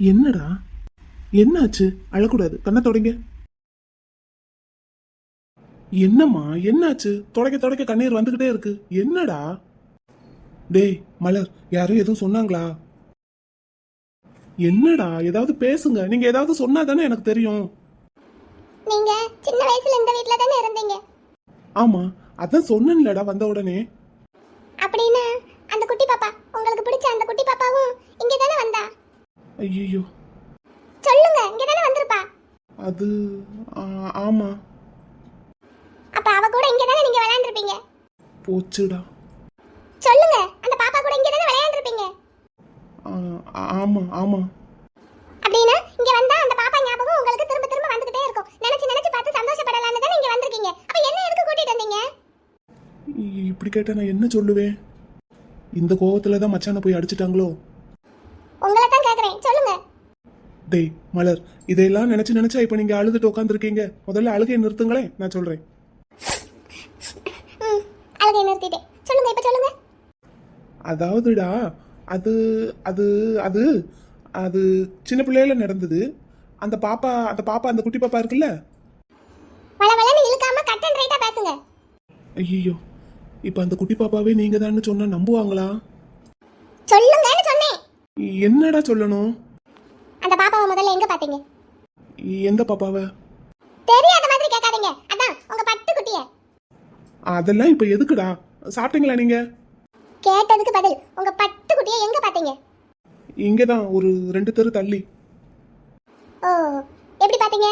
என்னடா, என்னாச்சு? அழக்கூடாது, கண்ணை தொடங்க. என்னம்மா என்னாச்சு? தொடக்க தொடக்க கண்ணீர் வந்துகிட்டே இருக்கு. என்னடா? டேய் மலர், யாரும் எதுவும் சொன்னாங்களா? என்னடா, ஏதாவது பேசுங்க. நீங்க ஏதாவது சொன்னா தானே எனக்கு தெரியும். நீங்க சின்ன வயசுல இந்த வீட்ல தானே இருந்தீங்க? ஆமா, அதான் சொன்னேன்லடா வந்த உடனே. அப்படின்னா அந்த குட்டி பாப்பா, உங்களுக்கு பிடிச்ச அந்த குட்டி பாப்பாவும் இங்க தானே வந்தா? ஐயோ, சொல்லுங்க, இங்க தானே வந்திருப்பா. அது ஆமா. அப்ப அவ கூட இங்க தானே நீங்க விளையாண்டுருப்பீங்க. போச்சுடா. சொல்லுங்க, அந்த பாப்பா கூட இங்க தானே விளையாண்டுருப்பீங்க. ஆமா ஆமா. அப்படின்னா இங்க வந்தா அந்த பாப்பா ஞாபகம் உங்களுக்கு திரும்ப திரும்ப வந்துகிட்டே இருக்கும். நினைச்சு நினைச்சு பார்த்து சந்தோஷப்படலாம்னு தானே இங்க வந்திருக்கீங்க. அப்ப என்ன எதுக்கு கூட்டிட்டு வந்தீங்க? இப்படி கேட்டா நான் என்ன சொல்லுவேன்? இந்த கோவத்துல தான் மச்சான போய் அடிச்சிட்டாங்களோ? உங்களை தான் கேக்குறேன், சொல்லுங்க. டேய் மலர், இதையெல்லாம் நினைச்சு நினைச்சா இப்ப நீங்க அழுதுட்டு உட்காந்துருக்கீங்க. முதல்ல அழுகையை நிறுத்துங்களேன், நான் சொல்றேன். அழுகை நிறுத்திட்டேன், சொல்லுங்க, இப்ப சொல்லுங்க. அதாவதுடா, அது அது அது அது சின்ன பிள்ளையில நடந்தது. அந்த பாப்பா அந்த குட்டி பாப்பா இருக்குல்ல. வளவளன்னு இழுக்காம கட் அண்ட் ரைட்டா பேசுங்க. ஐயோ, இப்ப அந்த குட்டி பாப்பாவே நீங்க தான் சொன்னா நம்புவாங்களா? சொல்லுங்கன்னு சொன்னேன். என்னடா சொல்லணும்? அந்த பாப்பாவை முதல்ல எங்க பாத்தீங்க? எந்த பாப்பாவை? தெரியாத மாதிரி கேட்காதீங்க. அதான் உங்க பட்டு குட்டிய. அதெல்லாம் இப்ப எதுக்குடா? சாப்பிட்டீங்களா நீங்க? கேட்டதுக்கு பதில், உங்க பட்டு குட்டிய எங்க பாத்தீங்க? இங்கதான், ஒரு 2 தெரு தள்ளி. ஓ, எப்படி பாத்தீங்க?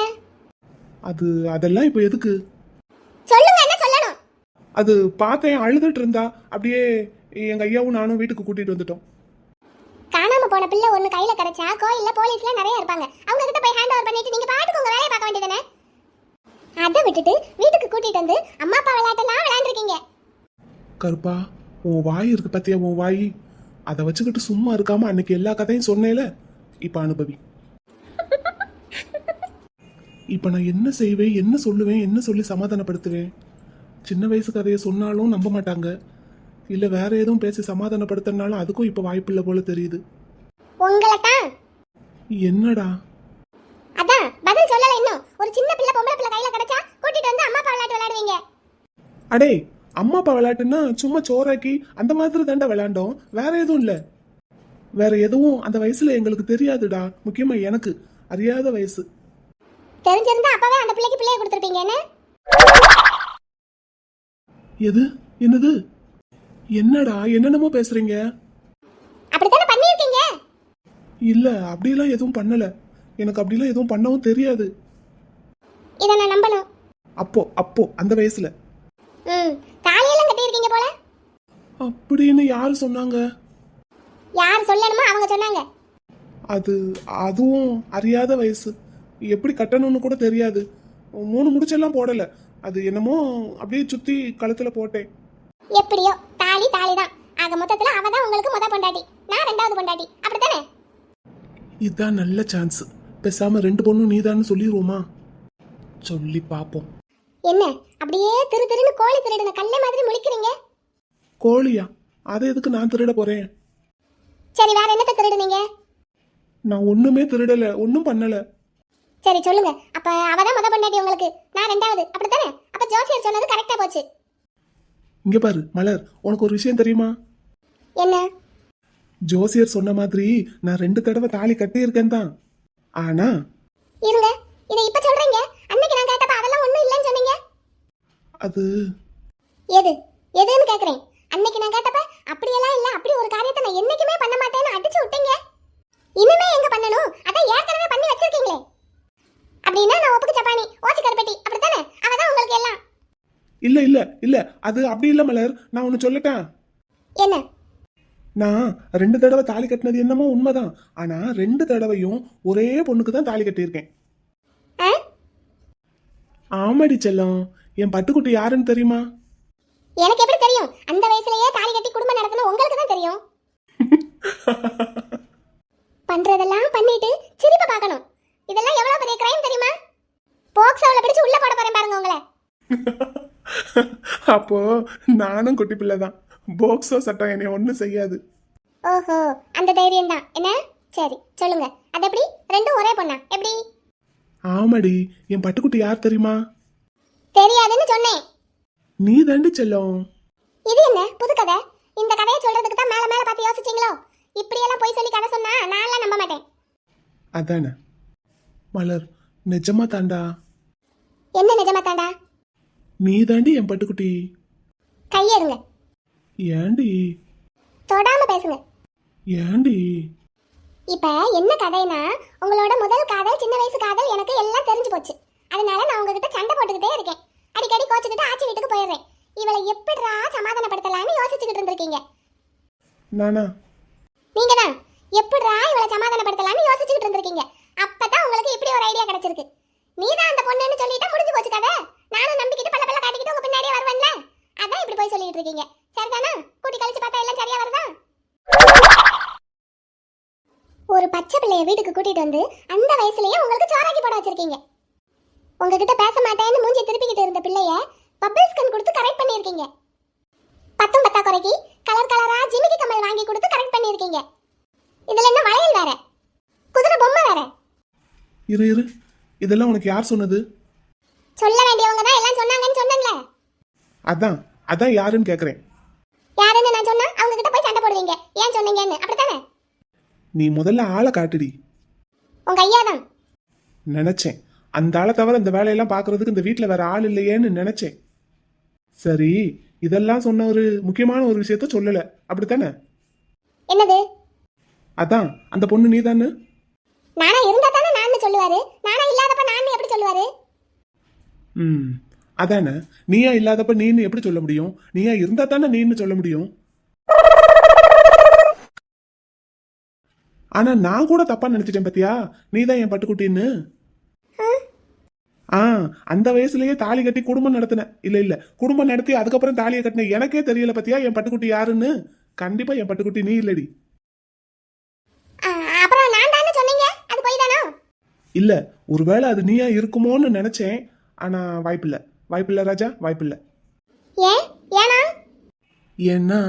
அதெல்லாம் இப்ப எதுக்கு? சொல்லுங்க, என்ன சொல்லணும்? அது பார்த்தேன், அழுதுட்டு இருந்தா. அப்படியே எங்க ஐயாவும் நானும் வீட்டுக்கு கூட்டிட்டு வந்துட்டோம். காணாம போன பிள்ளை ஒண்ணு கையில கிடைச்சா கோயில்ல போலீஸ்ல நிறைய இருப்பாங்க. அவங்க கிட்ட போய் ஹேண்ட் ஓவர் பண்ணிட்டு நீங்க பாட்டுக்கு உங்க வேலையை பார்க்க வேண்டியதானே? அதை விட்டுட்டு வீட்டுக்கு கூட்டிட்டு வந்து அம்மா அப்பா விளையாட்டெல்லாம் விளையாண்டுருக்கீங்க. கருப்பா, உன் வாய் இருக்கு பத்தியா? உன் வாய் அதை வச்சுக்கிட்டு சும்மா இருக்காம அன்னைக்கு எல்லா கதையும் சொன்னேல, இப்ப அனுபவி. இப்ப நான் என்ன செய்வேன், என்ன சொல்லுவேன், என்ன சொல்லி சமாதானப்படுத்துவேன்? சின்ன வயசு கதையை சொன்னாலும் நம்ப மாட்டாங்க. இல்ல வேற எதுவும் பேசி சமாதானப்படுத்தினாலும் அதுக்கும் இப்ப வாய்ப்பில்லை போல தெரியுது. உங்களை தான். என்னடா? அதான் பதில் சொல்லல இன்னும். ஒரு சின்ன பிள்ளை பொம்பளை பிள்ளை கையில கிடைச்சா கூட்டிட்டு வந்து அம்மா அப்பா விளையாட்டு விளையாடுவீங்க. அடே, அம்மா அப்பா விளையாட்டுன்னா சும்மா சோறாக்கி அந்த மாதிரி தாண்டா விளையாண்டோம். வேற எதுவும் இல்ல. வேற எதுவும் அந்த வயசுல எங்களுக்கு தெரியாதுடா. முக்கியமா எனக்கு அறியாத வயசு. தெரிஞ்சிருந்தா அப்பவே அந்த பிள்ளைக்கு பிள்ளைய கொடுத்துருப்பீங்க. என்ன? எது? என்னது? என்னடா என்னென்னமோ பேசுறீங்க? அப்படித்தானே பண்ணிருக்கீங்க. இல்ல, அப்படியெல்லாம் எதுவும் பண்ணல. எனக்கு அப்படிலாம் எதுவும் பண்ணவும் தெரியாது. இத நான் நம்பணும். அப்போ அந்த வயசுல தாலியெல்லாம் கட்டி இருக்கீங்க போல. அப்படின்னு யாரு சொன்னாங்க? யார் சொல்லணுமோ அவங்க சொன்னாங்க. அதுவும் அறியாத வயசு. எப்படி கட்டணும்னு கூட தெரியாது. 3 முடிச்செல்லாம் போடல. அது என்னமோ அப்படியே சுத்தி கழுத்துல போட்டேன். எப்படியோ தாலி தான். ஆக மொத்தத்துல அவ தான் உங்களுக்கு முத பொண்டாட்டி, நான் 2வது பொண்டாட்டி. அப்படித்தானே? இதுதான் நல்ல சான்ஸ். பேசாம 2 பொண்ணும் நீதான்னு சொல்லிடுவோமா? சொல்லி பாப்போம். என்ன அப்படியே திரு திருன்னு கோழி திருடுன கல்லை மாதிரி முழிக்கிறீங்க? கோழியா? அதை எதுக்கு நான் திருட போறேன்? சரி, வேற என்னத்தை திருடுனீங்க? நான் ஒண்ணுமே திருடல, ஒண்ணும் பண்ணல. சரி சொல்லுங்க. அப்ப அவதான் முத பொண்டாட்டி உங்களுக்கு, நான் 2வது. அப்படித்தானே? அப்ப ஜோசியர் சொன்னது கரெக்டா போச்சு. இங்க பாரு மலர், உனக்கு ஒரு விஷயம் தெரியுமா? என்ன? ஜோசியர் சொன்ன மாதிரி நான் 2 தடவை தாலி கட்டி இருக்கேன் தான். ஆனா இருங்க, இதை இப்ப சொல்றீங்க. அன்னைக்கு நான் கேட்டப்ப அதெல்லாம் ஒண்ணும் இல்லைன்னு சொன்னீங்க. அது எதுன்னு கேக்குறேன். அன்னைக்கு நான் கேட்டப்ப அப்படியெல்லாம் இல்ல, அப்படி ஒரு காரியத்தை நான் என்னைக்குமே பண்ண மாட்டேன்னு அடிச்சு விட்டீங்க. இனிமே எங்க பண்ணணும்? அதான் ஏற்கனவே பண்ணி வச்சிருக்கீங்களே. அப்படின்னா நான் ஒப்புக்கு சப்பானி ஓசி கருப்பட்டி. அப்படித்தானே? அவதான் உங்களுக்கு எல்லாம். இல்ல அது அப்படி இல்ல மலர். நான் ஒன்னு சொல்லட்டேன். என்ன? நான் 2 தடவை தாலி கட்டினது என்னமோ உண்மைதான். ஆனா 2 தடவையும் ஒரே பொண்ணுக்கு தான் தாலி கட்டியிருக்கேன். ஆமாடி செல்லம், என் பட்டுக்குட்டி யாருன்னு தெரியுமா? எனக்கு எப்படி தெரியும்? அந்த வயசுலயே தாலி கட்டி குடும்பம் நடத்தணும் உங்களுக்கு தான் தெரியும். பண்றதெல்லாம் பண்ணிட்டு சிரிப்ப பார்க்கணும். இதெல்லாம் எவ்வளவு பெரிய கிரைம் தெரியுமா? போக்சோல பிடிச்சு உள்ள போட போறேன் பாருங்க உங்களை. அப்போ நானும் குட்டி பிள்ளை தான். போக்சோ சட்டம் என்னை ஒன்றும் செய்யாது. ஓஹோ, அந்த தைரியம் தான். என்ன? சரி சொல்லுங்க, அது எப்படி ரெண்டும் ஒரே பொண்ணா எப்படி? ஆமாடி, என் பட்டுக்குட்டி யார் தெரியுமா? தெரியாதுன்னு சொன்னேன். நீ தாண்டி செல்லம். இது என்ன புது கதை? இந்த கதையை சொல்றதுக்கு தான் மேல மேல பார்த்து யோசிச்சீங்களோ? இப்படி எல்லாம் போய் சொல்லி கதை சொன்னா நான்லாம் நம்ப மாட்டேன். அதானே மலர், நிஜமா தாண்டா. என்ன நிஜமா தாண்டா? நீ தாண்டி என் பட்டுக்குட்டி. கையெடுங்க. ஏண்டி? தொடாம பேசுங்க. ஏண்டி? இப்ப என்ன கதைனா, உங்களோட முதல் காதல், சின்ன வயசு காதல் எனக்கு எல்லாம் தெரிஞ்சு போச்சு. அதனால நான் உங்ககிட்ட சண்டை போட்டுக்கிட்டே இருக்கேன். அடிக்கடி கோச்சுக்கிட்டு ஆச்சி வீட்டுக்கு போயிடுறேன். இவளை எப்படிடா சமாதானப்படுத்தலாம்னு யோசிச்சுக்கிட்டு இருந்திருக்கீங்க. நானா? நீங்க தான் எப்படிடா இவளை சமாதானப்படுத்தலாம்னு யோசிச்சுக்கிட்டு இருந்திருக்கீங்க. அப்பதான் உங்களுக்கு இப்படி ஒரு ஐடியா கிடைச்சிருக்கு. நீ தான் அந்த பொண்ணுன்னு சொல்லிட்டா முடிஞ்சு போச்சு கதை. நானும் நம்பிக்கிட்டு பல்ல பல்ல காட்டிக்கிட்டு உங்க பின்னாடியே வருவேன்ல. அதான் இப்படி போய் சொல்லிட்டு இருக்கீங்க. சரிதானா? கூட்டி கழிச்சு பார்த்தா எல்லாம் சரியா வருதா? ஒரு பச்சை பிள்ளைய வீட்டுக்கு கூட்டிட்டு வந்து அந்த வயசுலயே உங்களுக்கு சோறாக்கி போட வச்சிருக்கீங்க. உங்ககிட்ட பேச மாட்டேன்னு மூஞ்சி திருப்பிக்கிட்டு இருந்த பிள்ளைய பப்பிள்ஸ் கன் கொடுத்து கரெக்ட் பண்ணிருக்கீங்க. பத்தும் பத்தா குறைக்கு கலர் கலரா ஜிமிக்கி கம்மல் வாங்கி கொடுத்து கரெக்ட் பண்ணிருக்கீங்க. இதுல என்ன வளையல் வேற, குதிரை பொம்மை வேற. இரு இரு, இதெல்லாம் உனக்கு யார் சொன்னது? சொல்ல வேண்டியவங்க தான் எல்லாம் சொன்னாங்கன்னு சொன்னேன்ல. அதான் அதான் யாருன்னு கேக்குறேன். யாருன்னு நான் சொன்னா அவங்க கிட்ட போய் சண்டை போடுவீங்க. ஏன் சொன்னீங்கன்னு, அப்படித்தானே? நீ முதல்ல ஆளை காட்டுடி. உங்க ஐயா தான். நினைச்சேன், அந்த ஆளை தவிர இந்த வேலையெல்லாம் பாக்குறதுக்கு இந்த வீட்டுல வேற ஆள் இல்லையேன்னு நினைச்சேன். சரி, இதெல்லாம் சொன்ன ஒரு முக்கியமான ஒரு விஷயத்த சொல்லல, அப்படித்தானே? என்னது? அதான் அந்த பொண்ணு நீதானு. நானா இருந்தா தானே நான் சொல்லுவாரு. நானா இல்லாதப்ப நான் எப்படி சொல்லுவாரு? அதானே, நீயா இல்லாதப்ப நீன்னு எப்படி சொல்ல முடியும்? நீயா இருந்தா தானே நீன்னு சொல்ல முடியும். ஆனா நான் கூட தப்பா நினைச்சிட்டேன் பத்தியா, நீதான் என் பட்டுக்குட்டின்னு. அந்த வயசுலயே தாலி கட்டி குடும்பம் நடத்தின. இல்ல இல்ல, குடும்பம் நடத்தி அதுக்கப்புறம் தாலியை கட்டின எனக்கே தெரியல பத்தியா என் பட்டுக்குட்டி யாருன்னு. கண்டிப்பா என் பட்டுக்குட்டி நீ இல்லடி. அப்புறம் நான் தானே சொன்னீங்க, அது போய் தானோ? இல்ல, ஒருவேளை அது நீயா இருக்குமோன்னு நினைச்சேன். ஆனா வாய்ப்பில்ல, வாய்ப்பில்ல ராஜா, வாய்ப்பில்ல. ஏன்? ஏனா? ஏன்னா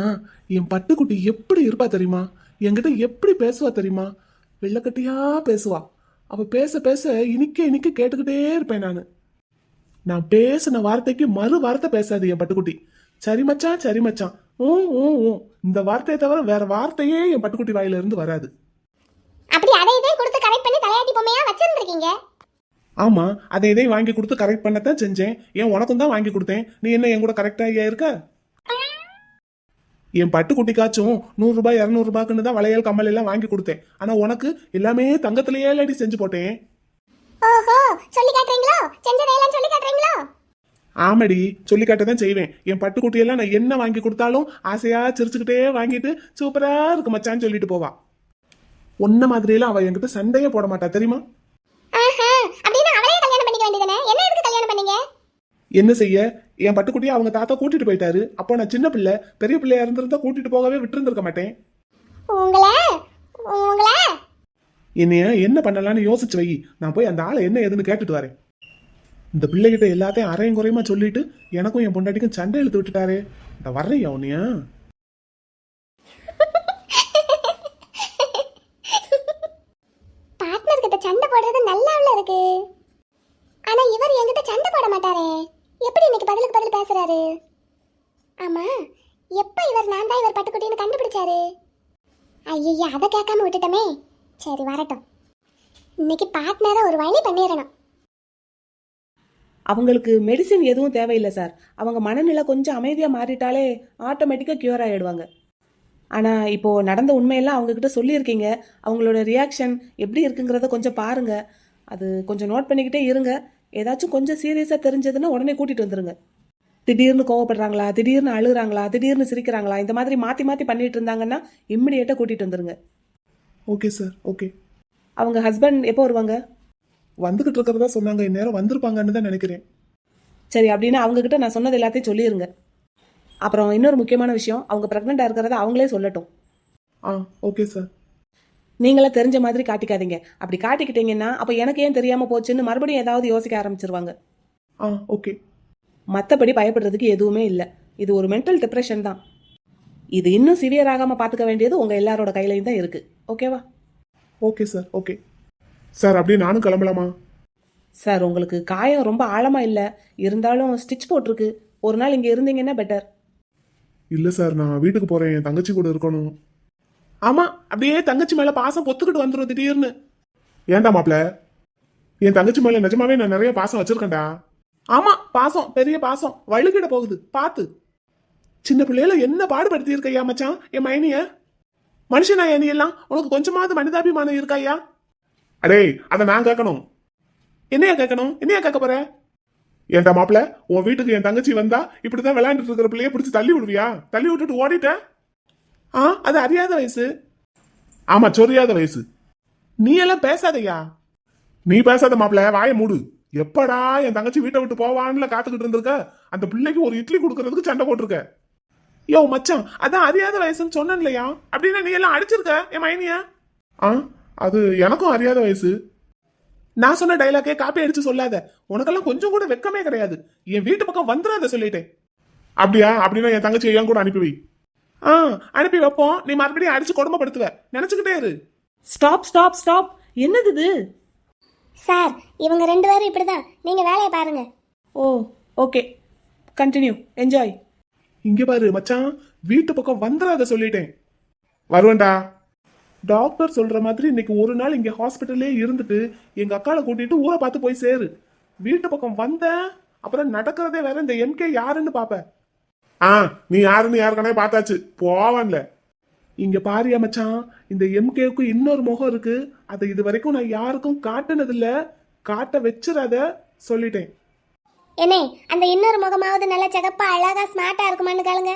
என் பட்டுக்குட்டி எப்படி இருப்பா தெரியுமா? என்கிட்ட எப்படி பேசுவா தெரியுமா? வெள்ளக்கட்டியா பேசுவா. அவ பேச பேச இனிக்க இனிக்க கேட்டுக்கிட்டே இருப்பேன் நானு. நான் பேசின வார்த்தைக்கு மறு வார்த்தை பேசாது என் பட்டுக்குட்டி. சரி மச்சான், சரி மச்சான், ஊ ஊ ஊ, இந்த வார்த்தையை தவிர வேற வார்த்தையே என் பட்டுக்குட்டி வாயில இருந்து வராது. அப்படி அதை இதே கொடுத்து கரெக்ட் பண்ணி தலையாட்டி பொம்மையா வச்சிருந்திருக்கீங்க. ஆமா, அதை இதையும் வாங்கி கொடுத்து கரெக்ட் பண்ணத்தான் செஞ்சேன். ஏன் உனக்கும் தான் வாங்கி கொடுத்தேன். நீ என்ன என் கூட கரெக்டா இருக்க? என் பட்டுக்குட்டிக்காச்சும் 100 ரூபாய் 200 ரூபாய்க்குன்னு தான் வளையல் கம்மல் எல்லாம் வாங்கி கொடுத்தேன். ஆனா உனக்கு எல்லாமே தங்கத்திலேயே அடி செஞ்சு போட்டேன். ஓஹோ, சொல்லி காட்டுறீங்களோ? செஞ்சதையெல்லாம் சொல்லி காட்டுறீங்களோ? ஆமாடி, சொல்லி காட்டதான் செய்வேன். என் பட்டுக்குட்டியெல்லாம் நான் என்ன வாங்கி கொடுத்தாலும் ஆசையா சிரிச்சுக்கிட்டே வாங்கிட்டு சூப்பரா இருக்கு மச்சான்னு சொல்லிட்டு போவா. ஒன்ன மாதிரியெல்லாம் அவ என்கிட்ட சண்டையே போட மாட்டா தெரியுமா? அப்படின்னா அவளையே கல்யாணம் பண்ணிக்க வேண்டியதானே? என்ன எதுக்கு கல்யாணம் பண்ணீங்க? என்ன செய்ய, என் பட்டுக்குட்டியை அவங்க தாத்தா கூட்டிட்டு போயிட்டாரு. அப்போ நான் சின்ன பிள்ளை, பெரிய பிள்ளையா இருந்திருந்தா கூட்டிட்டு போகவே விட்டுருந்துருக்க மாட்டேன். உங்கள என்னைய என்ன பண்ணலான்னு யோசிச்சு வை. நான் போய் அந்த ஆளை என்ன ஏதுன்னு கேட்டுட்டு வரேன். இந்த பிள்ளைகிட்ட எல்லாத்தையும் அரையும் குறையுமா சொல்லிட்டு எனக்கும் என் பொண்டாட்டிக்கும் சண்டை இழுத்து விட்டுட்டாரு. நான் வர்றையா உன்னையா? பார்ட்னர் கிட்ட சண்டை போடுறது நல்லாவுல இருக்கு. ஆனா இவர் என்கிட்ட சண்டை போட மாட்டாரே. எப்படி இன்னைக்கு பதிலுக்கு பதில் பேசுறாரு? ஆமா, எப்ப இவர் நான் தான் இவர் பட்டுக்குட்டின்னு கண்டுபிடிச்சாரு? ஐயா, அதை கேட்காம விட்டுட்டமே. சரி வரட்டும், இன்னைக்கு பார்ட்னரை ஒரு வழி பண்ணிடணும். அவங்களுக்கு மெடிசின் எதுவும் தேவையில்லை சார். அவங்க மனநிலை கொஞ்சம் அமைதியாக மாறிட்டாலே ஆட்டோமேட்டிக்காக க்யூர் ஆகிடுவாங்க. ஆனால் இப்போது நடந்த உண்மையெல்லாம் அவங்கக்கிட்ட சொல்லியிருக்கீங்க. அவங்களோட ரியாக்ஷன் எப்படி இருக்குங்கிறத கொஞ்சம் பாருங்கள். அது கொஞ்சம் நோட் பண்ணிக்கிட்டே இருங்க. ஏதாச்சும் கொஞ்சம் சீரியஸாக தெரிஞ்சதுன்னா உடனே கூட்டிகிட்டு வந்துருங்க. திடீர்னு கோவப்படுறாங்களா, திடீர்னு அழுகுறாங்களா, திடீர்னு சிரிக்கிறாங்களா, இந்த மாதிரி மாற்றி மாற்றி பண்ணிட்டு இருந்தாங்கன்னா இம்மிடியேட்டாக கூட்டிகிட்டு வந்துருங்க. Okay sir, okay. அவங்க ஹஸ்பண்ட் எப்போ வருவாங்க? வந்துகிட்டு இருக்கிறதா சொன்னாங்க. இந்நேரம் வந்திருப்பாங்கன்னு தான் நினைக்கிறேன். சரி, அப்படின்னா அவங்கக்கிட்ட நான் சொன்னது எல்லாத்தையும் சொல்லிடுங்க. அப்புறம் இன்னொரு முக்கியமான விஷயம், அவங்க ப்ரெக்னெண்ட்டாக இருக்கிறத அவங்களே சொல்லட்டும். Okay sir. நீங்களே தெரிஞ்ச மாதிரி காட்டிக்காதீங்க. அப்படி காட்டிக்கிட்டீங்கன்னா அப்போ எனக்கு ஏன் தெரியாமல் போச்சுன்னு மறுபடியும் ஏதாவது யோசிக்க ஆரம்பிச்சிருவாங்க. ஓகே. மற்றபடி பயப்படுறதுக்கு எதுவுமே இல்லை. இது ஒரு மென்டல் டிப்ரெஷன் தான். இது இன்னும் சிவியர் ஆகாமல் பார்த்துக்க வேண்டியது உங்கள் எல்லாரோட கையிலையும் தான் இருக்குது. ஓகேவா? Okay sir, okay sir. அப்படியே நானும் கிளம்பலாமா? சார் உங்களுக்கு காயம் ரொம்ப ஆழமா இல்லை, இருந்தாலும் ஸ்டிச் போட்டிருக்கு. ஒரு நாள் இங்கே இருந்தீங்கன்னா பெட்டர். இல்ல சார், நான் வீட்டுக்கு போறேன், என் தங்கச்சி கூட இருக்கணும். ஆமா, அப்படியே தங்கச்சி மேல பாசம் பொத்துக்கிட்டு வந்துடும் திடீர்னு. ஏன்டா மாப்ள, என் தங்கச்சி மேல நிஜமாவே நான் நிறைய பாசம் வச்சிருக்கேன்டா. ஆமா, பாசம், பெரிய பாசம் வழுக்கிட போகுது பாத்து. சின்ன பிள்ளையில என்ன பாடுபடுத்தி இருக்கையா மச்சான் என் மைனிய. மனுஷனா நீ எல்லாம், உனக்கு கொஞ்சமாவது மனிதாபிமானம் இருக்காயா? அடே, அத நான் கேட்கணும். என்னையா கேட்கணும்? என்னையா கேட்க போற? ஏன்டா மாப்ள, உன் வீட்டுக்கு என் தங்கச்சி வந்தா இப்படிதான் விளையாண்டுட்டு இருக்கிற பிள்ளைய பிடிச்சி தள்ளி விடுவியா? தள்ளி விட்டுட்டு ஓடிட்ட? அது அறியாத வயசு. ஆமா, சொரியாத வயசு. நீ எல்லாம் பேசாதயா. நீ பேசாத மாப்ள, வாய மூடு. எப்படா என் தங்கச்சி வீட்டை விட்டு போவான்னு காத்துக்கிட்டு இருந்திருக்க, அந்த பிள்ளைக்கு ஒரு இட்லி கொடுக்கறதுக்கு சண்டை போட்டிருக்க. யோ மச்சான், அதான் அறியாத வயசுன்னு சொன்னேன் இல்லையா? அப்படின்னா நீ எல்லாம் அடிச்சிருக்க என் மைனிய. அது எனக்கும் அறியாத வயசு. நான் சொன்ன டைலாக்கே காப்பி அடிச்சு சொல்லாத. உனக்கெல்லாம் கொஞ்சம் கூட வெக்கமே கிடையாது. என் வீட்டு பக்கம் வந்துடாத சொல்லிட்டேன். அப்படியா? அப்படின்னா என் தங்கச்சி என் கூட அனுப்பி வை. அனுப்பி வைப்போம். நீ மறுபடியும் அடிச்சு கொடுமைப்படுத்துவ, நினைச்சுக்கிட்டே இரு. Stop stop stop. என்னது இது? சார், இவங்க 2 பேரும் இப்படிதான். நீங்க வேலையை பாருங்க. ஓ, ஓகே, கண்டினியூ, என்ஜாய். இங்க பாரு மச்சான், வீட்டு பக்கம் வந்துடாத சொல்லிட்டேன். வருவேன்டா. டாக்டர் சொல்ற மாதிரி இன்னைக்கு ஒரு நாள் இங்க ஹாஸ்பிட்டல்லே இருந்துட்டு எங்க அக்காளை கூட்டிட்டு ஊரை பார்த்து போய் சேரு. வீட்டு பக்கம் வந்த அப்புறம் நடக்கிறதே வேற. இந்த எம்கே யாருன்னு பாப்ப. நீ யாருன்னு யாருக்கனே பார்த்தாச்சு, போவான்ல. இங்க பாரியா மச்சான், இந்த எம்கேவுக்கு இன்னொரு முகம் இருக்கு. அதை இது வரைக்கும் நான் யாருக்கும் காட்டுனது இல்ல. காட்ட வச்சிடாத சொல்லிட்டேன். என்னே, அந்த இன்னொரு முகமாவது நல்ல சிகப்பா அழகா ஸ்மார்ட்டா இருக்குமான்னு கேளுங்க.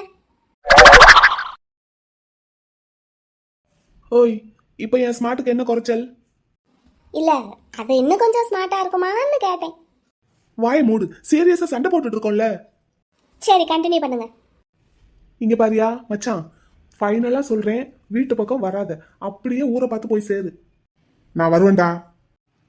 ஓய், இப்போ என் ஸ்மார்ட்டுக்கு என்ன குறைச்சல்? இல்ல, அது இன்னும் கொஞ்சம் ஸ்மார்ட்டா இருக்குமான்னு கேட்டேன். வாய மூடு. சீரியஸா சண்டை போட்டுட்டு இருக்கோம்ல. சரி, கண்டினியூ பண்ணுங்க. இங்க பாரியா மச்சான், ஃபைனலா சொல்றேன், வீட்டு பக்கம் வராத. அப்படியே ஊரை பார்த்து போய் சேரு. நான் வருவேன்டா.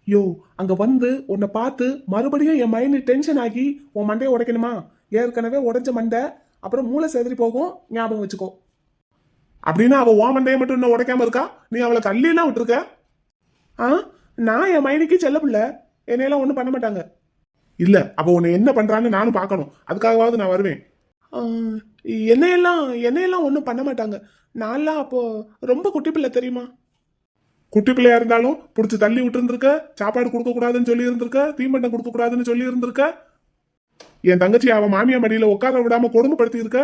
யோ, அங்க வந்து உன்னை பார்த்து மறுபடியும் என் மைண்ட் டென்ஷன் ஆகி உன் மண்டையை உடைக்கணுமா? ஏற்கனவே உடைஞ்ச மண்டை, அப்புறம் மூளை செதறி போகும், ஞாபகம் வச்சுக்கோ. அப்படின்னா அவ உன் மண்டையை மட்டும் இன்னும் உடைக்காம இருக்கா? நீ அவளை தள்ளிலாம் விட்டுருக்க. நான் என் மைனிக்கு செல்ல பிள்ளை, என்னையெல்லாம் ஒன்றும் பண்ண மாட்டாங்க. இல்ல, அவ உன்னை என்ன பண்றான்னு நானும் பார்க்கணும். அதுக்காகவாவது நான் வருவேன். என்னையெல்லாம் ஒன்றும் பண்ண மாட்டாங்க. நான்லாம் அப்போ ரொம்ப குட்டி பிள்ளை தெரியுமா? குட்டி பிள்ளையா இருந்தாலும் பிடிச்சி தள்ளி விட்டு இருந்திருக்க, சாப்பாடு கொடுக்க கூடாதுன்னு சொல்லி இருந்திருக்க, தீம்பண்டம் கொடுக்க கூடாதுன்னு சொல்லி இருந்திருக்க, என் தங்கச்சி அவ மாமியா மடியில உட்கார விடாம கொடுமைப்படுத்தி இருக்க.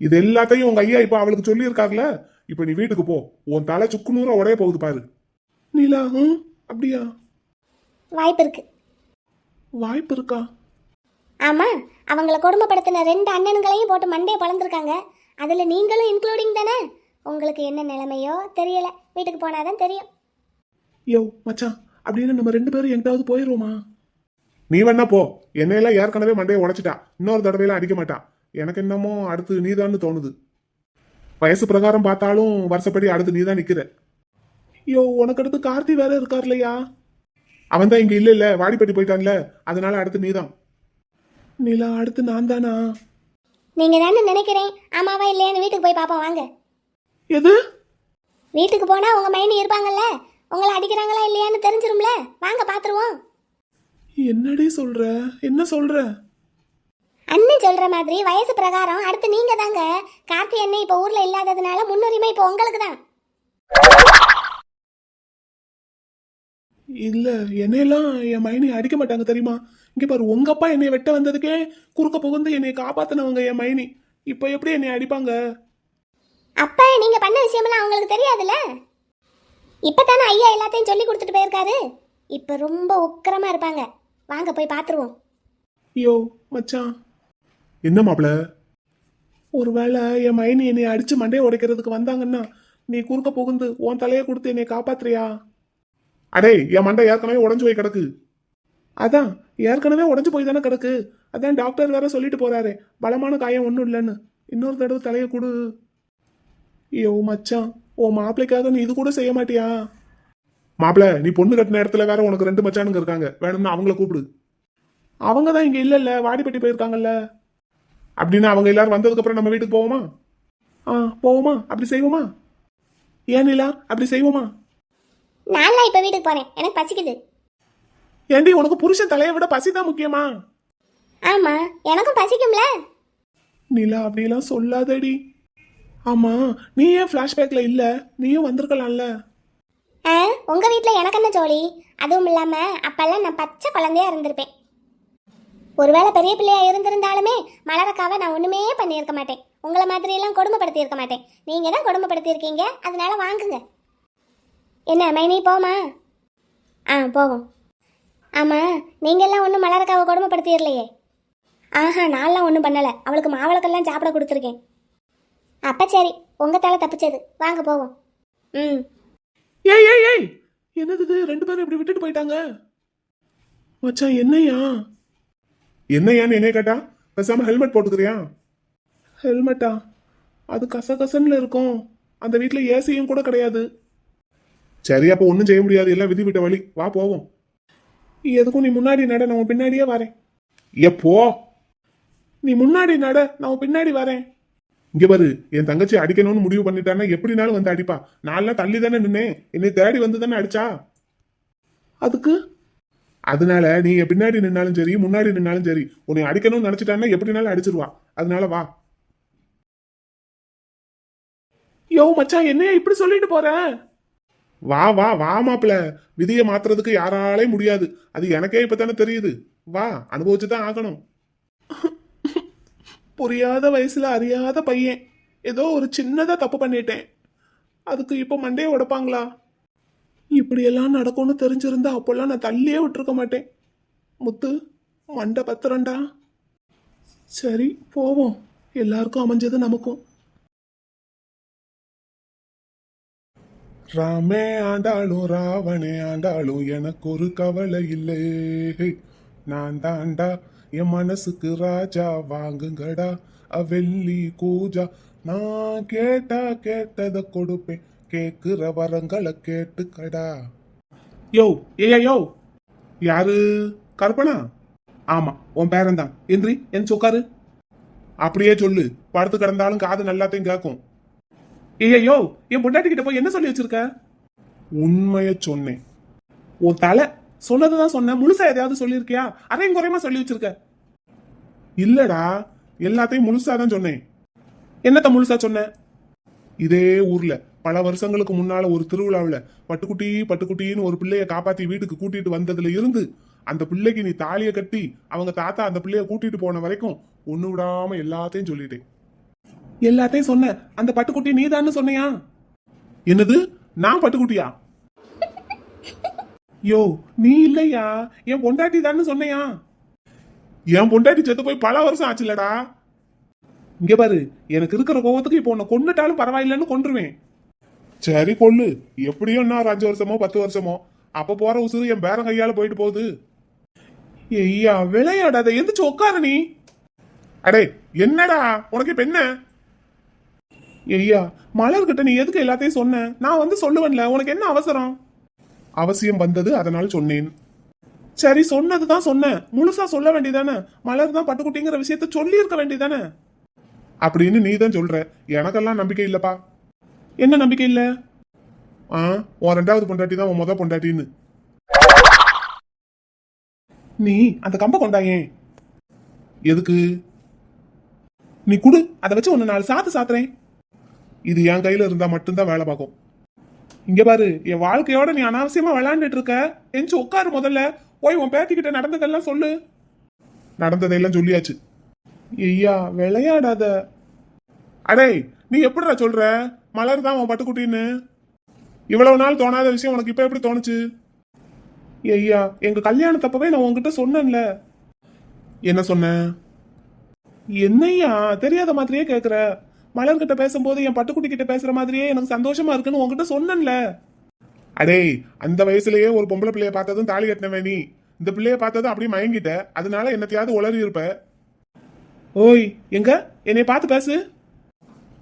இது எல்லாத்தையும் உங்க ஐயா இப்ப அவளுக்கு சொல்லி இருக்காருல. இப்ப நீ வீட்டுக்கு போ, உன் தலை சுக்குநூற உடைய போகுது பாரு. நீலா, அப்படியா? வாய்ப்பு இருக்கு. வாய்ப்பு இருக்கா? ஆமா, அவங்கள கொடுமைப்படுத்தின 2 அண்ணனுங்களையும் போட்டு மண்டையை பழந்திருக்காங்க. அதுல நீங்களும் இன்க்ளூடிங் தானே. உங்களுக்கு என்ன நிலைமையோ தெரியல, வீட்டுக்கு போனாதான் தெரியும். யோ மச்சான், அப்படின்னு நம்ம 2 பேரும் எங்கிட்டாவது போயிருவோமா? நீ வேணா போ. என்னையெல்லாம் ஏற்கனவே மண்டையை உடைச்சிட்டா, இன்னொரு தடவையெல்லாம் அடிக்க மாட்டான். எனக்கு என்னமோ அடுத்து நீதான்னு தோணுது. வயசு பிரகாரம் பார்த்தாலும் வருஷப்படி அடுத்து நீதான் நிக்கிற. யோ, உனக்கு அடுத்து கார்த்தி வேற இருக்கார் இல்லையா? அவன் தான் இங்க இல்ல, வாடிப்பட்டி போயிட்டான்ல, அதனால அடுத்து நீதான். நீலா, அடுத்து நான் தானா? நீங்க தானே நினைக்கிறேன். ஆமாவா இல்லையான்னு வீட்டுக்கு போய் பாப்போம் வாங்க. எது? வீட்டுக்கு போனா உங்க மைனி இருப்பாங்கல்ல, உங்களை அடிக்கிறாங்களா இல்லையான்னு தெரிஞ்சிரும்ல. வாங்க பாத்துருவோம். என்னடி சொல்ற? என்ன சொல்ற? அண்ணன் சொல்ற மாதிரி வயசு பிரகாரம் அடுத்து நீங்க தாங்க. கார்த்தி அண்ணன் இப்ப ஊர்ல இல்லாததுனால முன்னுரிமை இப்ப உங்களுக்கு தான். இல்ல, என்னையெல்லாம் என் மைனி அடிக்க மாட்டாங்க தெரியுமா? இங்க பாரு, உங்க அப்பா என்னைய வெட்ட வந்ததுக்கே குறுக்க புகுந்து என்னைய காப்பாத்தினவங்க என் மைனி. இப்ப எப்படி என்னைய அடிப்பாங்க? அப்ப நீங்க பண்ண விஷயமெல்லாம் அவங்களுக்கு தெரியாதுல்ல. இப்பதானே ஐயா எல்லாத்தையும் சொல்லி கொடுத்துட்டு போயிருக்காரு. இப்ப ரொம்ப உக்கிரமா இருப்பாங்க. வாங்க போய் பாத்துருவோம். யோ மச்சான். என்ன மாப்ள? ஒருவேளை என் மைனி என்னை அடிச்சு மண்டையை உடைக்கிறதுக்கு வந்தாங்கன்னா நீ குறுக்க புகுந்து உன் தலையை கொடுத்து என்னை காப்பாத்துறியா? அடே, என் மண்டை ஏற்கனவே உடஞ்சு போய் கிடக்கு. அதான், ஏற்கனவே உடஞ்சு போய் தானே கிடக்கு. அதான் டாக்டர் வேற சொல்லிட்டு போறாரு, பலமான காயம் ஒன்றும் இல்லைன்னு. இன்னொரு தடவை தலையை கொடு. ஐயோ மச்சான், உன் மாப்பிள்ளைக்காக நீ இது கூட செய்ய மாட்டியா? மாப்பிள்ள, நீ பொண்ணு கட்டின இடத்துல வேற உனக்கு 2 மச்சானுங்க இருக்காங்க. வேணும்னா அவங்கள கூப்பிடு. அவங்க தான் இங்க இல்ல, வாடிப்பட்டி போயிருக்காங்கல்ல. அப்படின்னா அவங்க எல்லாரும் வந்ததுக்கு அப்புறம் நம்ம வீட்டுக்கு போவோமா? போவோமா? அப்படி செய்வோமா? ஏன் இல்ல, அப்படி செய்வோமா? நான்லாம் இப்ப வீட்டுக்கு போறேன், எனக்கு பசிக்குது. ஏண்டி உனக்கு புருஷன் தலையை விட பசிதான் முக்கியமா? ஆமா, எனக்கும் பசிக்கும்ல. நிலா அப்படிலாம் சொல்லாதடி. ஆமா, நீ ஏன் ஃப்ளாஷ்பேக்ல இல்ல? நீயும் வந்திருக்கலாம்ல. ஆ, உங்க வீட்ல எனக்கு என்ன ஜோலி? அதுவும் இல்லாம அப்பெல்லாம் நான் பச்சை குழந்தையா இருந்திருப்பேன். ஒருவேளை பெரிய பிள்ளையா இருந்திருந்தாலுமே மலரக்காவை நான் ஒண்ணுமே பண்ணியிருக்க மாட்டேன். உங்களை மாதிரி எல்லாம் கொடுமைப்படுத்தி இருக்க மாட்டேன். நீங்க தான் கொடுமைப்படுத்தி இருக்கீங்க, அதனால வாங்குங்க. என்ன மைனி, போமா? ஆ, போவோம். ஆமா, நீங்க எல்லாம் ஒன்றும் மலரக்காவை கொடுமைப்படுத்திடலையே? ஆஹா, நான்லாம் ஒன்றும் பண்ணலை. அவளுக்கு மாவளக்கெல்லாம் சாப்பிட கொடுத்துருக்கேன். அப்ப சரி, உங்க தலை தப்பிச்சது. வாங்க போவோம். ம். ஏய் ஏய் ஏய், என்னது இது? ரெண்டு பேரும் இப்படி விட்டுட்டு போயிட்டாங்க. மச்சான் என்னையா? என்னையான்னு என்னைய கேட்டா பேசாம ஹெல்மெட் போட்டுக்கிறியா? ஹெல்மெட்டா? அது கசகசன்னு இருக்கும். அந்த வீட்ல ஏசியும் கூட கிடையாது. சரி, அப்போ ஒன்றும் செய்ய முடியாது, எல்லாம் விதி விட்ட வழி. வா போவோம். எதுக்கும் நீ முன்னாடி நட, நான் உன் பின்னாடியே வரேன். எப்போ? நீ முன்னாடி நட, நான் உன் பின்னாடி வரேன். இங்க பாரு, என் தங்கச்சி அடிக்கணும்னு முடிவு பண்ணிட்டான்னா எப்படினாலும் வந்து அடிப்பா. நான்லாம் தள்ளி தானே நின்னேன், என்னை தேடி வந்து தானே அடிச்சா. அதுக்கு அதனால நீ பின்னாடி நின்னாலும் சரி முன்னாடி நின்னாலும் சரி, உன்னை அடிக்கணும்னு நினைச்சிட்டான்னா எப்படினாலும் அடிச்சிருவா. அதனால வா. யோ மச்சான், என்னைய இப்படி சொல்லிட்டு போற? வா வா வா மாப்பிள, விதியை மாத்துறதுக்கு யாராலையும் முடியாது. அது எனக்கே இப்பதானே தெரியுது. வா, அனுபவிச்சுதான் ஆகணும். புரியாத வயசுல அறியாத பையன், ஏதோ ஒரு சின்னதா தப்பு பண்ணிட்டேன். அதுக்கு இப்போ மண்டையை உடைப்பாங்களா? இப்படியெல்லாம் நடக்கும்னு தெரிஞ்சிருந்தா அப்போல்லாம் நான் தள்ளியே விட்டுருக்க மாட்டேன். முத்து, மண்டை பத்திரண்டா. சரி போவோம், எல்லாருக்கும் அமைஞ்சது நமக்கும். ராமே ஆண்டாலும் ராவணே ஆண்டாலும் எனக்கு ஒரு கவலை இல்லை. நான் தாண்டா என் மனசுக்கு ராஜா, வாங்குங்கடா வெள்ளி கூஜா. நான் கேட்டா கேட்டதை கொடுப்பேன், கேக்குற வரங்களை கேட்டுக்கடா. யோ ஏயா யோ, யாரு? கற்பனா? ஆமா, உன் பேரன் தான். எந்திரி, என் சொக்காரு. அப்படியே சொல்லு, படுத்து கிடந்தாலும் காது நல்லாத்தையும் கேட்கும். ஏய்யோ, என் பொண்டாட்டி கிட்ட போய் என்ன சொல்லி வச்சிருக்க? உண்மைய சொன்னேன். உன் தலை சொன்னதுதான் சொன்ன, முழுசா எதையாவது சொல்லியிருக்கியா? அரையும் குறையமா சொல்லி வச்சிருக்க. இல்லடா, எல்லாத்தையும் முழுசா தான் சொன்னேன். என்னத்த முழுசா சொன்ன? இதே ஊர்ல பல வருஷங்களுக்கு முன்னால ஒரு திருவிழாவில் பட்டுக்குட்டி பட்டுக்குட்டின்னு ஒரு பிள்ளைய காப்பாத்தி வீட்டுக்கு கூட்டிட்டு வந்ததுல இருந்து அந்த பிள்ளைக்கு நீ தாலிய கட்டி அவங்க தாத்தா அந்த பிள்ளைய கூட்டிட்டு போன வரைக்கும் ஒண்ணு விடாம எல்லாத்தையும் சொல்லிட்டேன். எல்லாத்தையும் சொன்ன, அந்த பட்டுக்குட்டி நீதான்னு சொன்னியா? என்னது, நான் பட்டுக்குட்டியா? யோ நீ இல்லையா, என் பொண்டாட்டி தான்னு சொன்னையா? என் பொண்டாட்டி செத்து போய் பல வருஷம் ஆச்சுலடா. இங்க பாரு, எனக்கு இருக்கிற கோவத்துக்கு இப்போ உன்னை கொன்னுட்டாலும் பரவாயில்லன்னு கொன்றுவேன். சரி கொல்லு, எப்படியும் இன்னும் 5 வருஷமோ 10 வருஷமோ, அப்ப போற உசுறு என் பேரன் கையால போயிட்டு போகுது. ஐயா விளையாடாத, எந்திரிச்சு உட்காரு நீ. அடே என்னடா உனக்கு இப்ப என்ன? ஐயா மலர்கிட்ட நீ எதுக்கு எல்லாத்தையும் சொன்ன? நான் வந்து சொல்லுவேன்ல, உனக்கு என்ன அவசரம்? அவசியம் வந்தது, அதனால சொன்னேன். சரி, சொன்னதுதான் சொன்னேன், முழுசா சொல்ல வேண்டியதானே? மலர் தான் பட்டுக்குட்டிங்கிற விஷயத்த சொல்லி இருக்க வேண்டியதானே? அப்படின்னு நீ தான் சொல்ற. எனக்கெல்லாம் நம்பிக்கை இல்லப்பா. என்ன நம்பிக்கை இல்ல? உன் 2வது பொண்டாட்டி தான் உன் முத பொண்டாட்டின்னு. நீ அந்த கம்ப கொண்டாயே எதுக்கு? நீ குடு, அதை வச்சு ஒன்னு 4 சாத்து சாத்துறேன். இது என் கையில இருந்தா மட்டும்தான் வேலை பார்க்கும். இங்க பாரு, என் வாழ்க்கையோட நீ அனாவசியமா விளையாண்டுட்டு இருக்க. எஞ்சி உட்காரு முதல்ல. போய் உன் பேத்திக்கிட்ட நடந்ததெல்லாம் சொல்லு. நடந்ததெல்லாம் சொல்லியாச்சு. ஐயா விளையாடாத. அடே நீ எப்படிடா சொல்ற மலர் தான் உன் பட்டுக்குட்டின்னு? இவ்வளவு நாள் தோணாத விஷயம் உனக்கு இப்ப எப்படி தோணுச்சு? ஐயா எங்க கல்யாணத்தப்பவே நான் உன்கிட்ட சொன்னேன்ல. என்ன சொன்ன? என்னையா தெரியாத மாதிரியே கேக்குற? மலர்கிட்ட பேசும்போது என் பட்டுக்குட்டி கிட்ட பேசுற மாதிரியே எனக்கு சந்தோஷமா இருக்குன்னு உன்கிட்ட சொன்னேன்ல. அடே அந்த வயசுலயே ஒரு பொம்பளை பிள்ளைய பார்த்ததும் தாலி கட்டினவே நீ. இந்த பிள்ளைய பார்த்ததும் அப்படியே மயங்கிட்ட. அதனால என்னத்தையாவது உளறி இருப்ப. ஓய் எங்க என்னைய பார்த்து பேசு.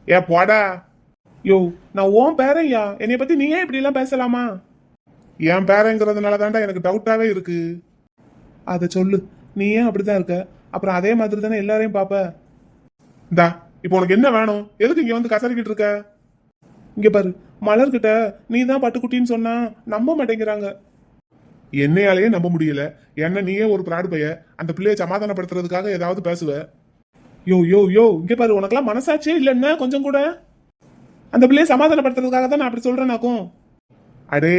ஏ போடா. யோ நான் உன் பேரையா, என்னைய பத்தி நீ ஏன் இப்படி எல்லாம் பேசலாமா? என் பேரங்கிறதுனால தாண்டா எனக்கு டவுட்டாவே இருக்கு. அத சொல்லு, நீ ஏன் அப்படிதான் இருக்க? அப்புறம் அதே மாதிரி தானே எல்லாரையும் பாப்ப. இந்தா இப்போ உனக்கு என்ன வேணும்? எதுக்கு இங்க வந்து கசரிக்கிட்டு இருக்க? இங்க பாரு, மலர்கிட்ட நீ தான் பட்டுக்குட்டின்னு சொன்னா நம்ப மாட்டேங்கிறாங்க. என்னையாலேயே நம்ப முடியல. என்ன நீயே ஒரு பிராடு பைய, அந்த பிள்ளைய சமாதானப்படுத்துறதுக்காக ஏதாவது பேசுவ. யோ யோ யோ, இங்க பாரு, உனக்கெல்லாம் மனசாட்சியே இல்லைன்னா கொஞ்சம் கூட. அந்த பிள்ளைய சமாதானப்படுத்துறதுக்காக தான் நான் அப்படி சொல்றேனாக்கும். அடே,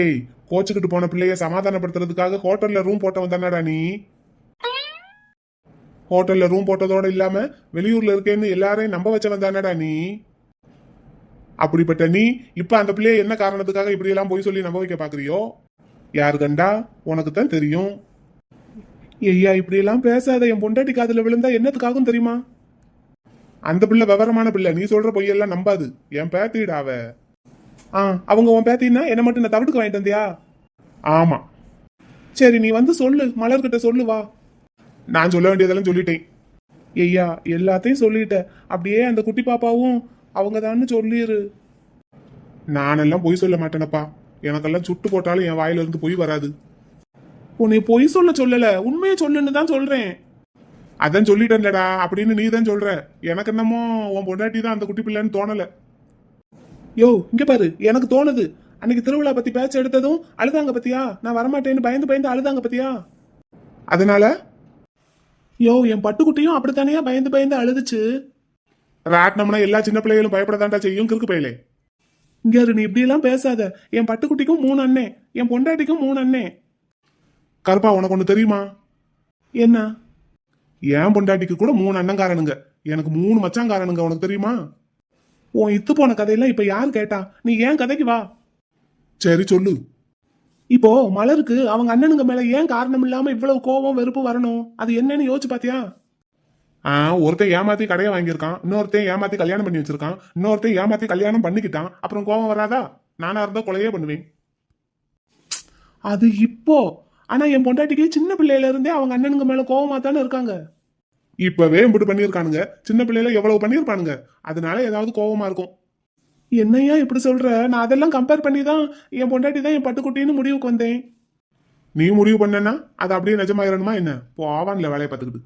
கோச்சுக்கிட்டு போன பிள்ளைய சமாதானப்படுத்துறதுக்காக ஹோட்டல்ல ரூம் போட்டவன் தானடா நீ. ஹோட்டல்ல ரூம் போட்டதோட இல்லாம வெளியூர்ல இருக்கேன்னு எல்லாரையும் நம்ப வச்சவன் தானடா நீ. அப்படிப்பட்ட நீ இப்ப அந்த பிள்ளைய என்ன காரணத்துக்காக இப்படி எல்லாம் போய் சொல்லி நம்ப வைக்க பாக்குறியோ? யாரு கண்டா உனக்கு தான் தெரியும். ஐயா, இப்படி எல்லாம் பேசாத. என் பொண்டாட்டி காதுல விழுந்தா என்னத்துக்காகும் தெரியுமா? அந்த பிள்ளை விவரமான பிள்ளை, நீ சொல்ற பொய்யெல்லாம் நம்பாது. என் பேத்திடா அவ. அவங்க உன் பேத்தின்னா என்ன மட்டும் நான் தவிட்டுக்கு வாங்கிட்டு வந்தியா? ஆமா. சரி, நீ வந்து சொல்லு, மலர்கிட்ட சொல்லு வா. நான் சொல்ல வேண்டியதெல்லாம் சொல்லிட்டேன். ஐயா, எல்லாத்தையும் சொல்லிட்ட. அப்படியே அந்த குட்டி பாப்பாவும் அவங்க தான்னு சொல்லிரு. நானெல்லாம் பொய் சொல்ல மாட்டேனப்பா. எனக்கெல்லாம் சுட்டு போட்டாலும் என் வாயில இருந்து பொய் வராது. உன்னை பொய் சொல்ல சொல்லல, உண்மையை சொல்லுன்னு தான் சொல்றேன். அதான் சொல்லிட்டேன்லடா அப்படின்னு நீ தான் சொல்ற. எனக்கு என்னமோ உன் பொண்டாட்டி தான் அந்த குட்டி பிள்ளைன்னு தோணல. யோ, இங்க பாரு, எனக்கு தோணுது. அன்னைக்கு திருவிழா பத்தி பேச்சு எடுத்ததும் அழுதாங்க பத்தியா? நான் வரமாட்டேன்னு பயந்து பயந்து அழுதாங்க பத்தியா? அதனால யோ, என் பட்டுக்குட்டியும் அப்படித்தானே பயந்து பயந்து அழுதுச்சு. ராட்டினம்னா எல்லா சின்ன பிள்ளைகளும் பயப்படதாண்டா செய்யும், கிறுக்கு பையலே. இங்க இரு, நீ இப்படி எல்லாம் பேசாத. என் பட்டுக்குட்டிக்கும் 3 அண்ணே, என் பொண்டாட்டிக்கும் 3 அண்ணே. கருப்பா, உனக்கு ஒண்ணு தெரியுமா? என்ன? என் பொண்டாட்டிக்கு கூட 3 அண்ணங்காரனுங்க, எனக்கு 3 மச்சாங்காரனுங்க. உனக்கு தெரியுமா? உன் இத்து போன கதையெல்லாம் இப்ப யாரு கேட்டா? நீ ஏன் கதைக்கு வா. சரி சொல்லு. இப்போ மலருக்கு அவங்க அண்ணனுங்க மேல ஏன் காரணம் இல்லாம இவ்வளவு கோபம் வெறுப்பு வரணும்? அது என்னன்னு யோசிச்சு பாத்தியா? ஒருத்தன் ஏமாத்தி கடையை வாங்கியிருக்கான், இன்னொருத்தன் ஏமாத்தி கல்யாணம் பண்ணி வச்சிருக்கான், இன்னொருத்தன் ஏமாத்தி கல்யாணம் பண்ணிக்கிட்டான். அப்புறம் கோபம் வராதா? நானா இருந்தா கொலையே பண்ணுவேன். அது இப்போ. ஆனா என் பொண்டாட்டிக்கு சின்ன பிள்ளையில இருந்தே அவங்க அண்ணனுங்க மேல கோபமா தானே இருக்காங்க. இப்பவே இப்படி பண்ணிருக்கானுங்க, சின்ன பிள்ளையில எவ்வளவு பண்ணிருப்பானுங்க. அதனால ஏதாவது கோபமா இருக்கும். என்னையா இப்படி சொல்ற? நான் அதெல்லாம் கம்பேர் பண்ணி தான் என் பொண்டாட்டி தான் என் பட்டுக்குட்டின்னு முடிவுக்கு வந்தேன். நீ முடிவு பண்ணனா அது அப்படியே நிஜமாயிரணுமா என்ன? போவான்ல வேலையை பார்த்துக்கிட்டு.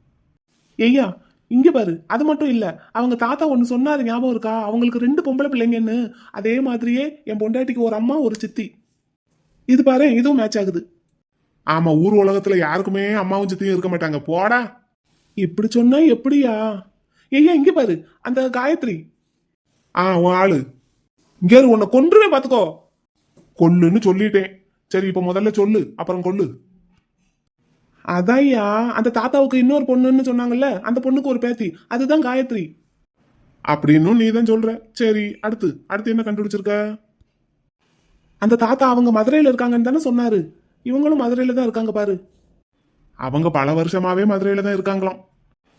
ஐயா, இங்க பாரு, அது மட்டும் இல்ல, அவங்க தாத்தா ஒண்ணு சொன்னாரு, ஞாபகம் இருக்கா? அவங்களுக்கு 2 பொம்பளை பிள்ளைங்கன்னு. அதே மாதிரியே என் பொண்டாட்டிக்கு ஒரு அம்மா ஒரு சித்தி. இது பாரு, இதுவும் மேட்ச் ஆகுது. ஆமா, ஊர் உலகத்துல யாருக்குமே அம்மாவும் சித்தியும் இருக்க மாட்டாங்க. போடா. இப்படி சொன்னா எப்படியா? ஐயா, இங்க பாரு, அந்த காயத்ரி. உன் ஆளு இங்க உன்னை கொன்றுவே பாத்துக்கோ. கொல்லுன்னு சொல்லிட்டேன். சரி, இப்ப முதல்ல சொல்லு, அப்புறம் கொல்லு. அதையா, அந்த தாத்தாவுக்கு இன்னொரு பொண்ணுன்னு சொன்னாங்கல்ல, அந்த பொண்ணுக்கு ஒரு பேத்தி, அதுதான் காயத்ரி. அப்படின்னு நீ தான் சொல்ற. சரி, அடுத்து அடுத்து என்ன கண்டுபிடிச்சிருக்க? அந்த தாத்தா அவங்க மதுரையில இருக்காங்கன்னு தானே சொன்னாரு. இவங்களும் மதுரையில தான் இருக்காங்க பாரு. அவங்க பல வருஷமாவே மதுரையில தான் இருக்காங்களாம்.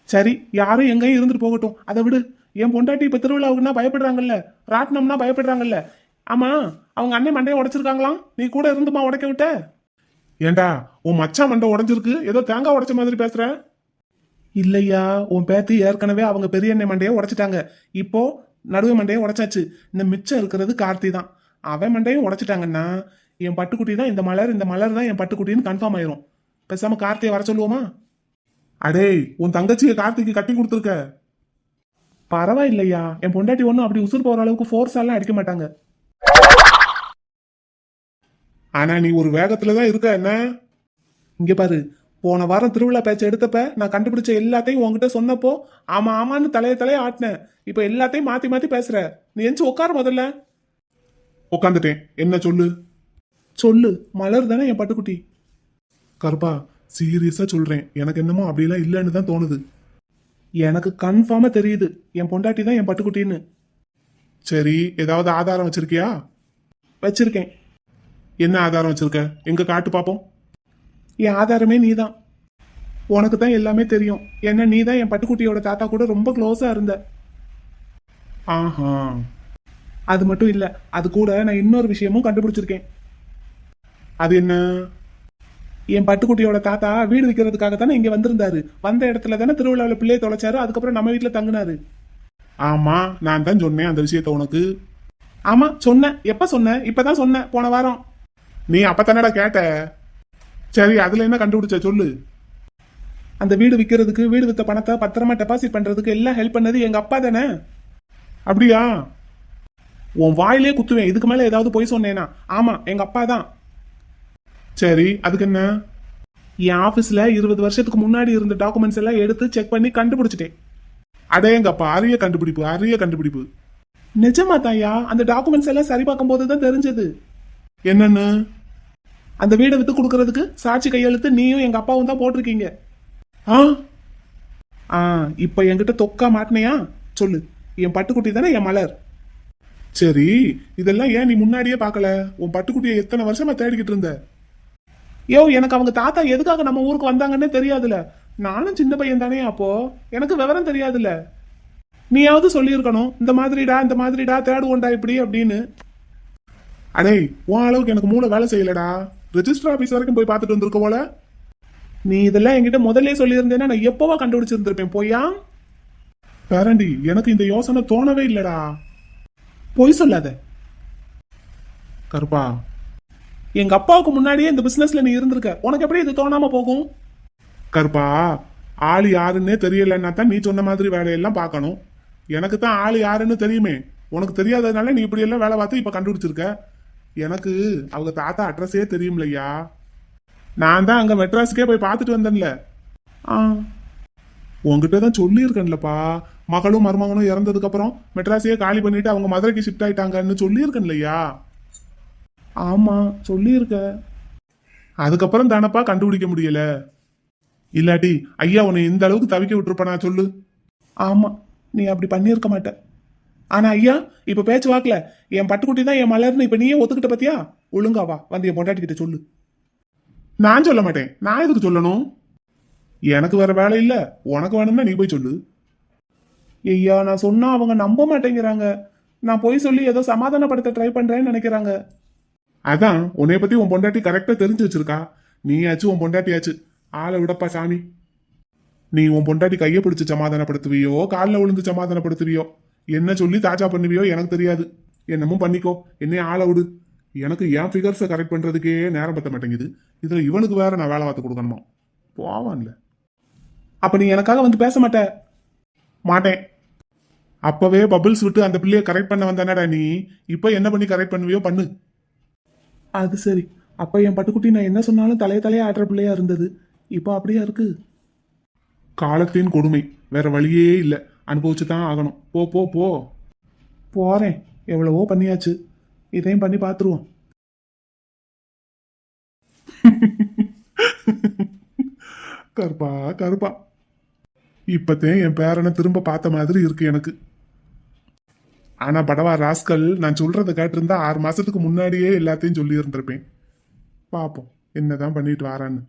சரி, யாரும் எங்கேயும் இருந்துட்டு போகட்டும், அதை விடு. என் பொண்டாட்டி இப்ப திருவிழாவுக்குன்னா பயப்படுறாங்கல்ல, ராட்டினம்னா பயப்படுறாங்கல்ல. ஆமா, அவங்க அண்ணன் மண்டையை உடைச்சிருக்காங்களாம், நீ கூட இருந்துமா உடைக்க விட்ட? ஏண்டா, உன் மச்சான் மண்டை உடைஞ்சிருக்கு, ஏதோ தேங்காய் உடைச்ச மாதிரி பேசுற. இல்லையா, உன் பேத்தி ஏற்கனவே அவங்க பெரிய அண்ணன் மண்டையை உடைச்சிட்டாங்க. இப்போ நடுவு மண்டையை உடைச்சாச்சு. இந்த மிச்சம் இருக்கிறது கார்த்தி தான். அவன் மண்டையும் உடைச்சிட்டாங்கன்னா என் பட்டுக்குட்டி தான் இந்த மலர் தான் என் பட்டுக்குட்டின்னு கன்ஃபார்ம் ஆயிரும். பேசாம கார்த்தியை வர சொல்லுவோமா? அடே, உன் தங்கச்சியை கார்த்திக்கு கட்டி கொடுத்துருக்க. பரவாயில்லையா, என் பொண்டாட்டி ஒன்றும் அப்படி உசுர் போற அளவுக்கு ஃபோர்ஸ் எல்லாம் அடிக்க மாட்டாங்க. ஆனா நீ ஒரு வேகத்துலதான் இருக்க. என்ன? இங்க பாரு, போன வாரம் திருவிழா பேச்ச எடுத்தப்ப நான் கண்டுபிடிச்ச எல்லாத்தையும் உன்கிட்ட சொன்னப்போ ஆமா ஆமான்னு தலைய ஆட்டினேன். இப்ப எல்லாத்தையும் மாத்தி மாத்தி பேசுற. நீ எந்திச்சு உட்கார. முதல்ல உட்காந்துட்டேன். என்ன சொல்லு? சொல்லு. மலர் தானே என் பட்டுக்குட்டி. கருப்பா, சீரியஸா சொல்றேன், எனக்கு என்னமோ அப்படியெல்லாம் இல்லைன்னு தான் தோணுது. எனக்கு கன்ஃபார்மா தெரியுது என் பொண்டாட்டி தான் என் பட்டுக்குட்டின்னு. சரி, ஏதாவது ஆதாரம் வச்சிருக்கியா? வச்சிருக்கேன். என்ன ஆதாரம் வச்சிருக்க? எங்க காட்டு பாப்போம். என் ஆதாரமே நீதான். உனக்கு தான் எல்லாமே தெரியும். என்ன, நீ தான் என் பட்டுக்குட்டியோட தாத்தா கூட ரொம்ப க்ளோஸா இருந்த. ஆஹா, அது மட்டும் இல்ல, அது கூட நான் இன்னொரு விஷயமும் கண்டுபிடிச்சிருக்கேன். அது என்ன? என் பட்டுக்குட்டியோட தாத்தா வீடு விற்கிறதுக்காக தானே இங்க வந்திருந்தாரு. வந்த இடத்துல தானே திருவிழாவில் பிள்ளையை தொலைச்சாரு. அதுக்கப்புறம் நம்ம வீட்டுல தங்கினாரு. ஆமா, நான் தான் சொன்னேன் அந்த விஷயத்த உனக்கு. ஆமா சொன்ன. எப்ப சொன்ன? இப்பதான் சொன்ன, போன வாரம். நீ அப்பத்தானடா கேட்ட. சரி, அதுல என்ன கண்டுபிடிச்ச சொல்லு. அந்த வீடு விற்கிறதுக்கு, வீடு வித்த பணத்தை பத்திரமா டெபாசிட் பண்றதுக்கு எல்லாம் ஹெல்ப் பண்ணது எங்க அப்பா தானே. அப்படியா? உன் வாயிலே குத்துவேன் இதுக்கு மேல ஏதாவது போய் சொன்னேனா. ஆமா எங்க அப்பா தான். சரி அதுக்கு என்ன? என் ஆபீஸ்ல 20 வருஷத்துக்கு முன்னாடி இருந்த டாக்குமெண்ட்ஸ் எல்லாம் எடுத்து செக் பண்ணி கண்டுபிடிச்சிட்டேன். அடேங்கப்பா, அரிய கண்டுபிடிப்பு, அரிய கண்டுபிடிப்பு. நிஜமா தாயா? அந்த டாக்குமெண்ட்ஸ் எல்லாம் சரி பார்க்கும் போதுதான் தெரிஞ்சது. என்னன்னு? அந்த வீடை வித்து கொடுக்கறதுக்கு சாட்சி கையெழுத்து நீயும் எங்க அப்பாவும் தான் போட்டிருக்கீங்க. ஆ ஆ இப்ப என்கிட்ட தொக்கா மாட்டினியா? சொல்லு. என் பட்டுக்குட்டி தானே என் மலர். சரி, இதெல்லாம் ஏன் நீ முன்னாடியே பார்க்கல? உன் பட்டுக்குட்டியை எத்தனை வருஷமா தேடிக்கிட்டு இருந்த? யோ, எனக்கு அவங்க தாத்தா எதுக்காக நம்ம ஊருக்கு வந்தாங்கன்னே தெரியாதுல. நானும் சின்ன பையன் தானே, அப்போ எனக்கு விவரம் தெரியாதுல்ல. நீயாவது சொல்லியிருக்கணும், இந்த மாதிரிடா தேடுவோண்டா இப்படி அப்படின்னு. அடே, உன் அளவுக்கு எனக்கு மூளை வேலை செய்யலடா. ரெஜிஸ்டர் ஆபீஸ் வரைக்கும் போய் பார்த்துட்டு வந்திருக்க போல. நீ இதெல்லாம் என்கிட்ட முதல்ல சொல்லியிருந்தேன்னா நான் எப்பவா கண்டுபிடிச்சிருந்திருப்பேன். போயா பேரண்டி, எனக்கு இந்த யோசனை தோணவே இல்லடா. பொய் சொல்லாத கருப்பா. எங்க அப்பாவுக்கு முன்னாடியே இந்த பிசினஸ்ல நீ இருந்திருக்க, உனக்கு எப்படி இது தோணாம போகும்? கருப்பா, ஆளு யாருன்னே தெரியலன்னா தான் நீ சொன்ன மாதிரி வேலையெல்லாம் பார்க்கணும். எனக்கு தான் ஆளு யாருன்னு தெரியுமே. உனக்கு தெரியாததுனால நீ இப்படி எல்லாம் வேலை பார்த்து இப்ப கண்டுபிடிச்சிருக்க. எனக்கு அவங்க தாத்தா அட்ரஸே தெரியும்லையா. நான் தான் அங்க மெட்ராஸுக்கே போய் பார்த்துட்டு வந்தேன்ல. ஆ உங்ககிட்ட தான் சொல்லியிருக்கேன்லப்பா, மகளும் மருமகனும் இறந்ததுக்கு அப்புறம் மெட்ராஸையே காலி பண்ணிட்டு அவங்க மதுரைக்கு ஷிஃப்ட் ஆயிட்டாங்கன்னு சொல்லியிருக்கேன் இல்லையா? ஆமா சொல்லியிருக்க. அதுக்கப்புறம் தானப்பா கண்டுபிடிக்க முடியல. இல்லாட்டி ஐயா உன்னை இந்த அளவுக்கு தவிக்க விட்டுருப்பனா சொல்லு. ஆமா, நீ அப்படி பண்ணியிருக்க மாட்ட. ஆனா ஐயா, இப்ப பேச்சு வாக்கல என் பட்டுக்குட்டி தான் என் மலர்னு இப்ப நீயே ஒத்துக்கிட்ட பத்தியா? ஒழுங்காவா வந்து என் பொண்டாட்டி கிட்ட சொல்லு. நான் சொல்ல மாட்டேன். நான் எதுக்கு சொல்லணும்? எனக்கு வேற வேலை இல்ல. உனக்கு வேணும்னா நீ போய் சொல்லு. ஐயா, நான் சொன்னா அவங்க நம்ப மாட்டேங்கிறாங்க. நான் போய் சொல்லி ஏதோ சமாதானப்படுத்த ட்ரை பண்றேன்னு நினைக்கிறாங்க. அதான் உன்னைய பத்தி உன் பொண்டாட்டி கரெக்டா தெரிஞ்சு வச்சிருக்கா. நீயாச்சு உன் பொண்டாட்டியாச்சு. ஆளை விடப்பா சாமி. நீ உன் பொண்டாட்டி கையை பிடிச்சு சமாதானப்படுத்துவியோ காலில் விழுந்து சமாதானப்படுத்துவியோ என்ன சொல்லி தாஜா பண்ணுவியோ எனக்கு தெரியாது. என்னமும் பண்ணிக்கோ, என்னைய ஆளை விடு. எனக்கு என் ஃபிகர்ஸை கரெக்ட் பண்றதுக்கே நேரம் பத்த மாட்டேங்குது. இதுல இவனுக்கு வேற நான் வேலை பார்த்து கொடுக்கணுமா? போவான்ல. அப்ப நீ எனக்காக வந்து பேச மாட்ட? மாட்டேன். அப்பவே பபிள்ஸ் விட்டு அந்த பிள்ளைய கரெக்ட் பண்ண வந்தானடா நீ. இப்ப என்ன பண்ணி கரெக்ட் பண்ணுவியோ பண்ணு. அது சரி. அப்ப என் பட்டுக்குட்டி நான் என்ன சொன்னாலும் தலைய ஆடுற பிள்ளையா இருந்தது. இப்போ அப்படியா இருக்கு? காலத்தின் கொடுமை, வேற வழியே இல்ல. அனுபவிச்சுதான் ஆகணும். போ போ போ. போறேன். எவ்வளவோ பண்ணியாச்சு, இதையும் பண்ணி பாத்துருவோம். கருப்பா கருப்பா, இப்பத்தேன் என் பேரனை திரும்ப பார்த்த மாதிரி இருக்கு எனக்கு. ஆனா படவா ராஸ்கல், நான் சொல்றதை கேட்டிருந்தா 6 மாசத்துக்கு முன்னாடியே எல்லாத்தையும் சொல்லி இருந்திருப்பேன். பாப்போம் என்னதான் பண்ணிட்டு வாரான்னு.